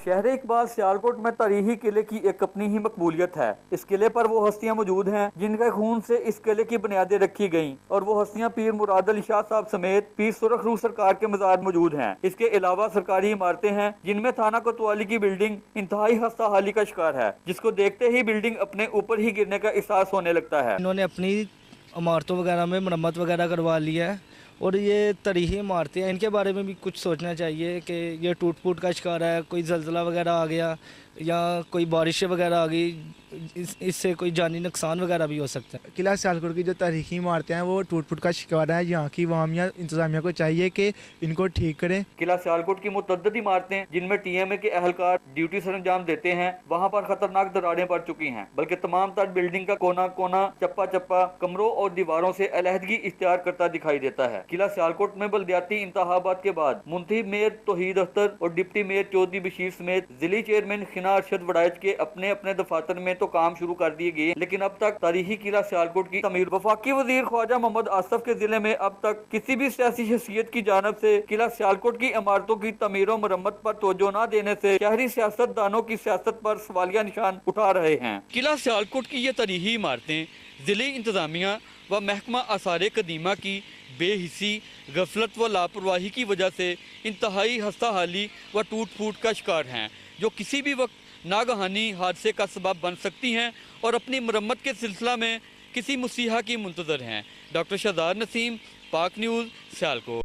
शहर इकबाल सियालकोट में तारीखी किले की एक अपनी ही मकबूलियत है। इस किले पर वो हस्तियां मौजूद हैं जिनके खून से इस किले की बुनियादें रखी गईं और वो हस्तियां पीर मुराद अली शाह साहब समेत पीर सुरख रूह सरकार के मज़ार मौजूद हैं। इसके अलावा सरकारी इमारतें हैं जिनमें थाना कोतवाली की बिल्डिंग इंतहाई खस्ता हाली का शिकार है, जिसको देखते ही बिल्डिंग अपने ऊपर ही गिरने का एहसास होने लगता है। इन्होंने अपनी इमारतों वगैरह में मरम्मत वगैरह करवा लिया है और ये तारीखी इमारतें हैं, इनके बारे में भी कुछ सोचना चाहिए कि ये टूट फूट का शिकार है, कोई जल्जला वगैरह आ गया या कोई बारिशें वगैरह आ गई, इससे कोई जानी नुकसान वगैरह भी हो सकता है। किला सियालकोट की जो तारीखी इमारतें हैं वो टूट फूट का शिकार है। यहाँ की अवामिया इंतजामिया को चाहिए कि इनको ठीक करें। किला सियालकोट की मुतअद्दिद इमारतें जिनमें टीएमए के अहलकार ड्यूटी सर अंजाम देते हैं, वहाँ पर खतरनाक दरारें पड़ चुकी हैं, बल्कि तमाम तर बिल्डिंग का कोना कोना चप्पा चप्पा कमरों और दीवारों से अलहदगी इख्तियार करता दिखाई देता है। किला सियालकोट में बल्दियाती इंतखाबात के बाद मुंतखब मेयर तौहीद अख्तर और डिप्टी मेयर चौधरी बशीर समेत जिली चेयरमैन खिना अरशद वड़ाइच के अपने अपने दफातर में तो काम शुरू कर दिए गए, लेकिन अब तक तारीखी किला सियालकोट की तमीर वफाकी वजीर ख्वाजा मोहम्मद आसफ के जिले में अब तक किसी भी सियासी शख्सियत की जानब से किला सियालकोट की इमारतों की तमीर और मरम्मत पर तवज्जो न देने से शहरी सियासतदानों की सियासत पर सवालिया निशान उठा रहे हैं। किला सियालकोट की ये तारीखी इमारतें जिले इंतजामिया व महकमा आसार कदीमा की बेहिसी, गफलत व लापरवाही की वजह से इंतहाई हस्ता हाली व टूट फूट का शिकार हैं, जो किसी भी वक्त नागहानी हादसे का सबब बन सकती हैं और अपनी मरम्मत के सिलसिला में किसी मुसीहा की मुंतजर हैं। डॉक्टर शहजाद नसीम, पाक न्यूज़, सियालकोट।